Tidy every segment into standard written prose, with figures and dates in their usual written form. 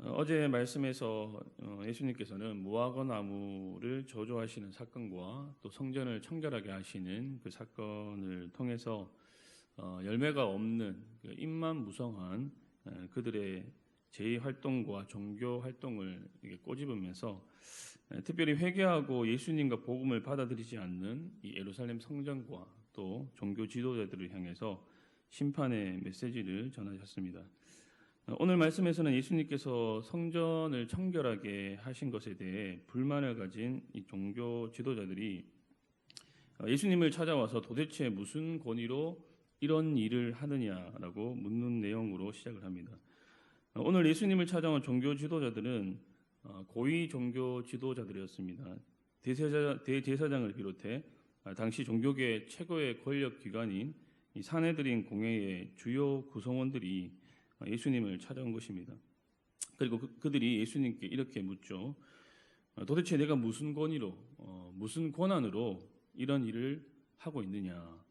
어제 말씀에서 예수님께서는 무화과 나무를 저주하시는 사건과 또 성전을 청결하게 하시는 그 사건을 통해서 열매가 없는 그 입만 무성한 그들의 제의 활동과 종교 활동을 꼬집으면서 특별히 회개하고 예수님과 복음을 받아들이지 않는 이 예루살렘 성전과 또 종교 지도자들을 향해서 심판의 메시지를 전하셨습니다. 오늘 말씀에서는 예수님께서 성전을 청결하게 하신 것에 대해 불만을 가진 이 종교 지도자들이 예수님을 찾아와서 도대체 무슨 권위로 이런 일을 하느냐라고 묻는 내용으로 시작을 합니다. 오늘 예수님을 찾아온 종교 지도자들은 고위 종교 지도자들이었습니다. 대제사장을 비롯해 당시 종교계 최고의 권력 기관인 이 사내들인 공회의 주요 구성원들이 예수님을 찾아온 것입니다. 그리고 그들이 예수님께 이렇게 묻죠. 도대체 내가 무슨 권위로, 무슨 권한으로 이런 일을 하고 있느냐?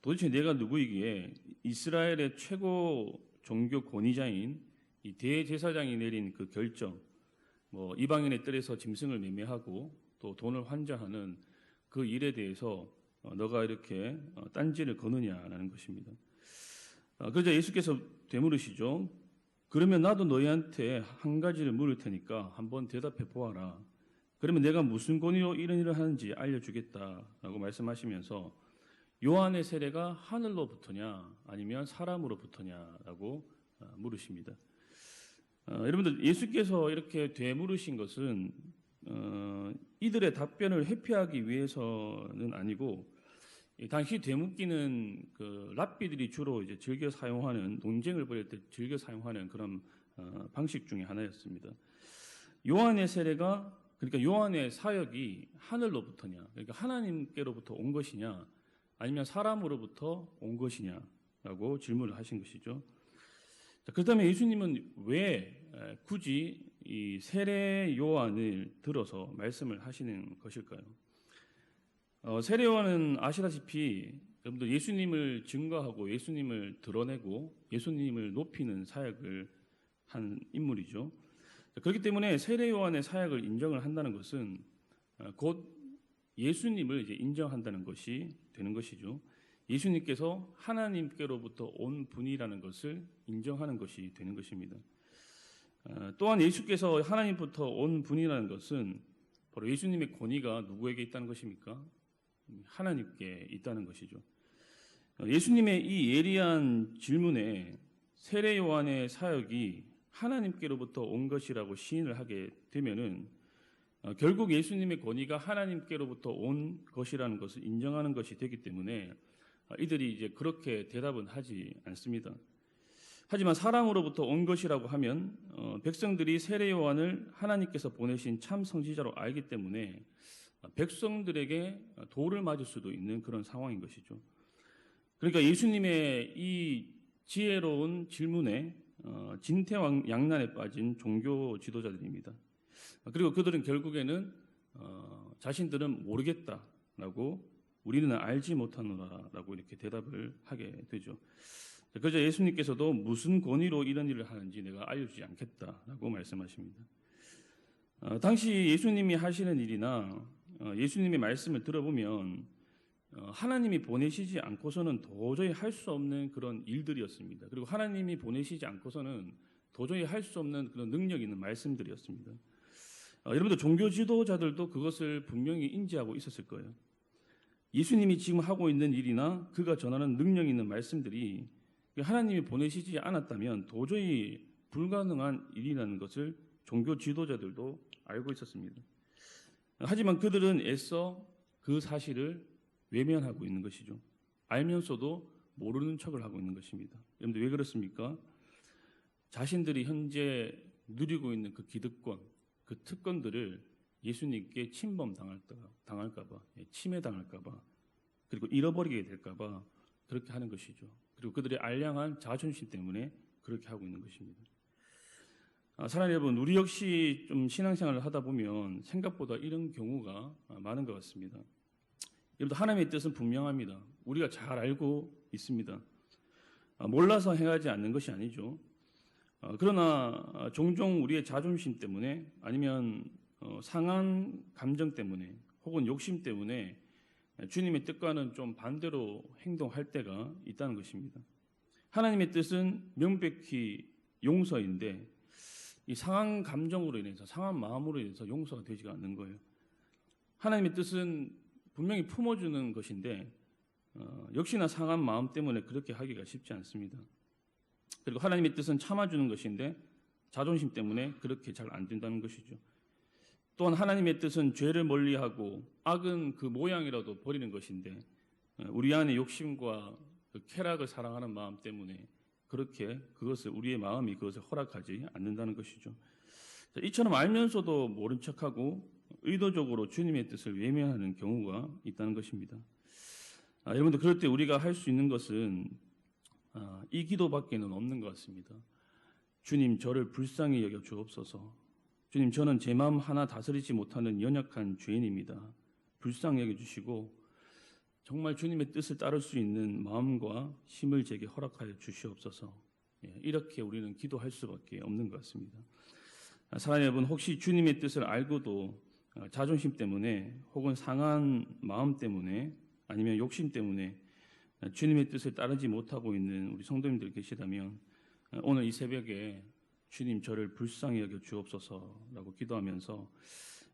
도대체 내가 누구이기에 이스라엘의 최고 종교 권위자인 이 대제사장이 내린 그 결정, 이방인의 뜰에서 짐승을 매매하고 또 돈을 환자하는 그 일에 대해서 너가 이렇게 딴지를 거느냐라는 것입니다. 그러자 예수께서 되물으시죠. 그러면 나도 너희한테 한 가지를 물을 테니까 한번 대답해 보아라. 그러면 내가 무슨 권위로 이런 일을 하는지 알려주겠다라고 말씀하시면서 요한의 세례가 하늘로부터냐 아니면 사람으로부터냐라고 물으십니다. 여러분들 예수께서 이렇게 되물으신 것은 이들의 답변을 회피하기 위해서는 아니고 당시 되묻기는 그 랍비들이 주로 이제 즐겨 사용하는 논쟁을 벌일 때 즐겨 사용하는 그런 방식 중에 하나였습니다. 요한의 세례가 그러니까 요한의 사역이 하늘로부터냐 그러니까 하나님께로부터 온 것이냐 아니면 사람으로부터 온 것이냐라고 질문을 하신 것이죠. 그렇다면 예수님은 왜 굳이 이 세례 요한을 들어서 말씀을 하시는 것일까요? 세례 요한은 아시다시피 여러분들 예수님을 증거하고 예수님을 드러내고 예수님을 높이는 사역을 한 인물이죠. 그렇기 때문에 세례 요한의 사역을 인정을 한다는 것은 곧 예수님을 이제 인정한다는 것이 되는 것이죠. 예수님께서 하나님께로부터 온 분이라는 것을 인정하는 것이 되는 것입니다. 또한 예수께서 하나님부터 온 분이라는 것은 바로 예수님의 권위가 누구에게 있다는 것입니까? 하나님께 있다는 것이죠. 예수님의 이 예리한 질문에 세례 요한의 사역이 하나님께로부터 온 것이라고 시인을 하게 되면은 결국 예수님의 권위가 하나님께로부터 온 것이라는 것을 인정하는 것이 되기 때문에 이들이 이제 그렇게 대답은 하지 않습니다. 하지만 사람으로부터 온 것이라고 하면 백성들이 세례 요한을 하나님께서 보내신 참 성지자로 알기 때문에 백성들에게 돌을 맞을 수도 있는 그런 상황인 것이죠. 그러니까 예수님의 이 지혜로운 질문에 진퇴양난에 빠진 종교 지도자들입니다. 그리고 그들은 결국에는 자신들은 모르겠다라고 우리는 알지 못하노라라고 이렇게 대답을 하게 되죠. 그러자 예수님께서도 무슨 권위로 이런 일을 하는지 내가 알려주지 않겠다라고 말씀하십니다. 당시 예수님이 하시는 일이나 예수님의 말씀을 들어보면 하나님이 보내시지 않고서는 도저히 할 수 없는 그런 일들이었습니다. 그리고 하나님이 보내시지 않고서는 도저히 할 수 없는 그런 능력 있는 말씀들이었습니다. 여러분들 종교 지도자들도 그것을 분명히 인지하고 있었을 거예요. 예수님이 지금 하고 있는 일이나 그가 전하는 능력 있는 말씀들이 하나님이 보내시지 않았다면 도저히 불가능한 일이라는 것을 종교 지도자들도 알고 있었습니다. 하지만 그들은 애써 그 사실을 외면하고 있는 것이죠. 알면서도 모르는 척을 하고 있는 것입니다. 여러분들 왜 그렇습니까? 자신들이 현재 누리고 있는 그 기득권, 그 특권들을 예수님께 침범당할까 봐, 침해당할까 봐, 그리고 잃어버리게 될까 봐 그렇게 하는 것이죠. 그리고 그들의 알량한 자존심 때문에 그렇게 하고 있는 것입니다. 사랑하는 여러분, 우리 역시 좀 신앙생활을 하다 보면 생각보다 이런 경우가 많은 것 같습니다. 여러분, 하나님의 뜻은 분명합니다. 우리가 잘 알고 있습니다. 몰라서 행하지 않는 것이 아니죠. 그러나 종종 우리의 자존심 때문에 아니면 상한 감정 때문에 혹은 욕심 때문에 주님의 뜻과는 좀 반대로 행동할 때가 있다는 것입니다. 하나님의 뜻은 명백히 용서인데 이 상한 감정으로 인해서 상한 마음으로 인해서 용서가 되지가 않는 거예요. 하나님의 뜻은 분명히 품어주는 것인데 역시나 상한 마음 때문에 그렇게 하기가 쉽지 않습니다. 그리고 하나님의 뜻은 참아주는 것인데 자존심 때문에 그렇게 잘 안 된다는 것이죠. 또한 하나님의 뜻은 죄를 멀리하고 악은 그 모양이라도 버리는 것인데 우리 안의 욕심과 그 쾌락을 사랑하는 마음 때문에 그렇게 우리의 마음이 그것을 허락하지 않는다는 것이죠. 이처럼 알면서도 모른 척하고 의도적으로 주님의 뜻을 외면하는 경우가 있다는 것입니다. 여러분들 그럴 때 우리가 할 수 있는 것은 이 기도밖에는 없는 것 같습니다. 주님 저를 불쌍히 여겨 주옵소서. 주님 저는 제 마음 하나 다스리지 못하는 연약한 죄인입니다. 불쌍히 여겨 주시고 정말 주님의 뜻을 따를 수 있는 마음과 힘을 제게 허락하여 주시옵소서. 이렇게 우리는 기도할 수밖에 없는 것 같습니다. 사랑하는 여러분, 혹시 주님의 뜻을 알고도 자존심 때문에 혹은 상한 마음 때문에 아니면 욕심 때문에 주님의 뜻을 따르지 못하고 있는 우리 성도님들 계시다면 오늘 이 새벽에 주님 저를 불쌍히 여겨 주옵소서라고 기도하면서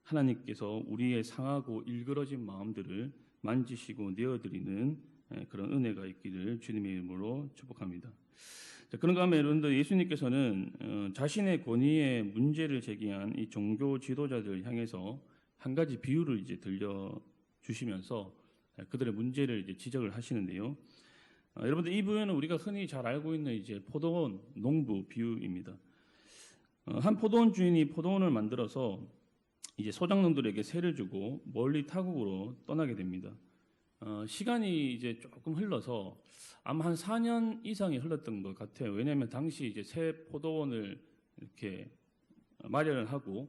하나님께서 우리의 상하고 일그러진 마음들을 만지시고 내어드리는 그런 은혜가 있기를 주님의 이름으로 축복합니다. 그런가 하면 여러분들 예수님께서는 자신의 권위에 문제를 제기한 이 종교 지도자들 향해서 한 가지 비유를 이제 들려주시면서 그들의 문제를 이제 지적을 하시는데요. 여러분들 이 비유는 우리가 흔히 잘 알고 있는 이제 포도원 농부 비유입니다. 한 포도원 주인이 포도원을 만들어서 이제 소작농들에게 세를 주고 멀리 타국으로 떠나게 됩니다. 시간이 이제 조금 흘러서 아마 한 4년 이상이 흘렀던 것 같아요. 왜냐하면 당시 이제 새 포도원을 이렇게 마련을 하고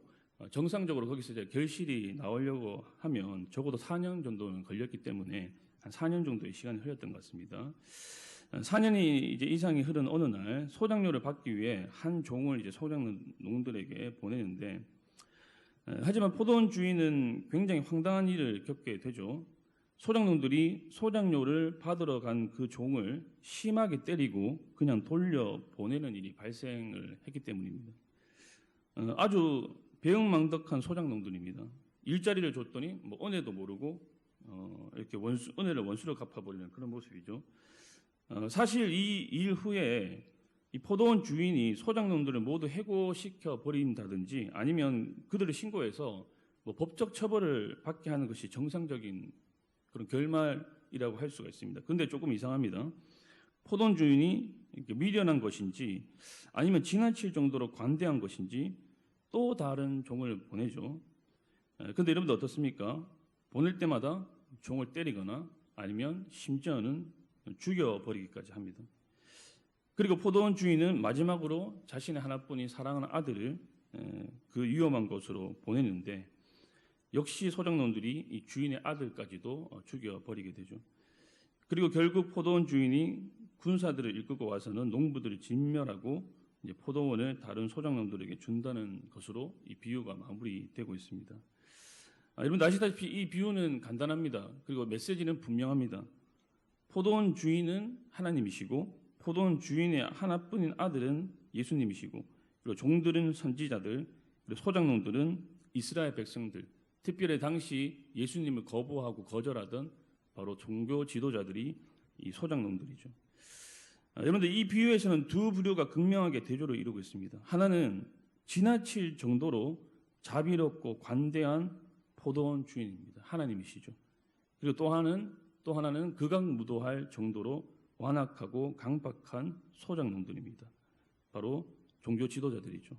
정상적으로 거기서 이제 결실이 나오려고 하면 적어도 4년 정도는 걸렸기 때문에 한 4년 정도의 시간이 흘렀던 것 같습니다. 4년이 이제 이상이 흐른 어느 날 소작료를 받기 위해 한 종을 이제 소작농들에게 보내는데 하지만 포도원 주인은 굉장히 황당한 일을 겪게 되죠. 소작농들이 소작료를 받으러 간 그 종을 심하게 때리고 그냥 돌려 보내는 일이 발생을 했기 때문입니다. 아주 배은망덕한 소작농들입니다. 일자리를 줬더니 뭐 은혜도 모르고 이렇게 은혜를 원수로 갚아버리는 그런 모습이죠. 사실 이 일 후에 이 포도원 주인이 소작농들을 모두 해고시켜 버린다든지 아니면 그들을 신고해서 뭐 법적 처벌을 받게 하는 것이 정상적인 그런 결말이라고 할 수가 있습니다. 그런데 조금 이상합니다. 포도원 주인이 이렇게 미련한 것인지 아니면 지나칠 정도로 관대한 것인지 또 다른 종을 보내죠. 그런데 여러분들 어떻습니까? 보낼 때마다 종을 때리거나 아니면 심지어는 죽여버리기까지 합니다. 그리고 포도원 주인은 마지막으로 자신의 하나뿐인 사랑하는 아들을 그 위험한 곳으로 보내는데 역시 소작농들이 이 주인의 아들까지도 죽여버리게 되죠. 그리고 결국 포도원 주인이 군사들을 이끌고 와서는 농부들을 진멸하고 이제 포도원을 다른 소작농들에게 준다는 것으로 이 비유가 마무리되고 있습니다. 여러분 아시다시피 이 비유는 간단합니다. 그리고 메시지는 분명합니다. 포도원 주인은 하나님이시고 포도원 주인의 하나뿐인 아들은 예수님이시고 그리고 종들은 선지자들 그리고 소작농들은 이스라엘 백성들 특별히 당시 예수님을 거부하고 거절하던 바로 종교 지도자들이 이 소작농들이죠. 여러분들 이 비유에서는 두 부류가 극명하게 대조를 이루고 있습니다. 하나는 지나칠 정도로 자비롭고 관대한 포도원 주인입니다. 하나님이시죠. 그리고 또 하나는 극악무도할 정도로 완악하고 강박한 소작농들입니다. 바로 종교 지도자들이죠.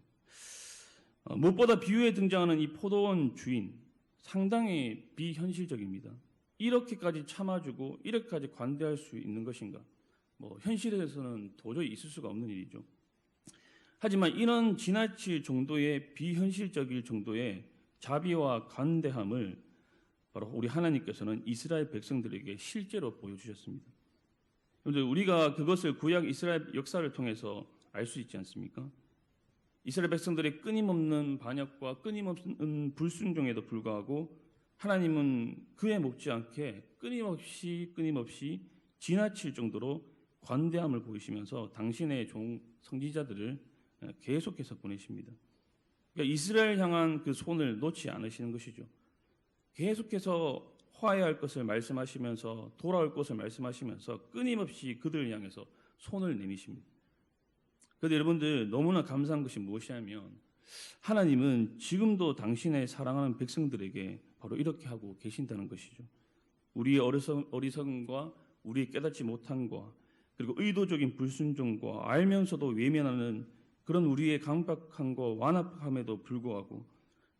무엇보다 비유에 등장하는 이 포도원 주인 상당히 비현실적입니다. 이렇게까지 참아주고 이렇게까지 관대할 수 있는 것인가? 뭐 현실에서는 도저히 있을 수가 없는 일이죠. 하지만 이런 지나칠 정도의 비현실적일 정도의 자비와 관대함을 바로 우리 하나님께서는 이스라엘 백성들에게 실제로 보여주셨습니다. 우리가 그것을 구약 이스라엘 역사를 통해서 알 수 있지 않습니까? 이스라엘 백성들의 끊임없는 반역과 끊임없는 불순종에도 불구하고 하나님은 그에 못지않게 끊임없이 지나칠 정도로 관대함을 보이시면서 당신의 성지자들을 계속해서 보내십니다. 그러니까 이스라엘 향한 그 손을 놓지 않으시는 것이죠. 계속해서 화해할 것을 말씀하시면서 돌아올 것을 말씀하시면서 끊임없이 그들을 향해서 손을 내미십니다. 그런데 여러분들 너무나 감사한 것이 무엇이냐면 하나님은 지금도 당신의 사랑하는 백성들에게 바로 이렇게 하고 계신다는 것이죠. 우리의 어리석음과 우리의 깨닫지 못함과 그리고 의도적인 불순종과 알면서도 외면하는 그런 우리의 강박함과 완악함에도 불구하고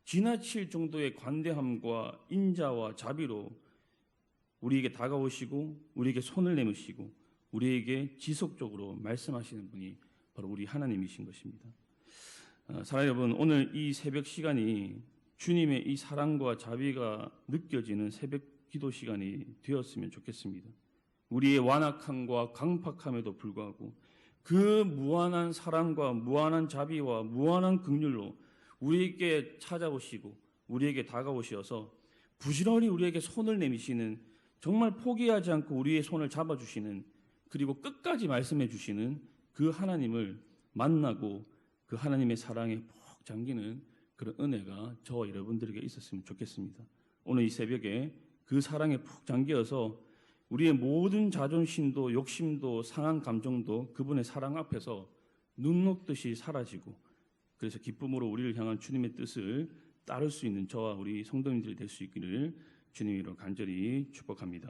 지나칠 정도의 관대함과 인자와 자비로 우리에게 다가오시고 우리에게 손을 내미시고 우리에게 지속적으로 말씀하시는 분이 바로 우리 하나님이신 것입니다. 사랑하는 여러분, 오늘 이 새벽 시간이 주님의 이 사랑과 자비가 느껴지는 새벽 기도 시간이 되었으면 좋겠습니다. 우리의 완악함과 강팍함에도 불구하고 그 무한한 사랑과 무한한 자비와 무한한 긍휼로 우리에게 찾아오시고 우리에게 다가오셔서 부지런히 우리에게 손을 내미시는, 정말 포기하지 않고 우리의 손을 잡아주시는, 그리고 끝까지 말씀해 주시는 그 하나님을 만나고 그 하나님의 사랑에 푹 잠기는 그런 은혜가 저와 여러분들에게 있었으면 좋겠습니다. 오늘 이 새벽에 그 사랑에 푹 잠겨서 우리의 모든 자존심도 욕심도 상한 감정도 그분의 사랑 앞에서 눈 녹듯이 사라지고, 그래서 기쁨으로 우리를 향한 주님의 뜻을 따를 수 있는 저와 우리 성도님들이 될 수 있기를 주님으로 간절히 축복합니다.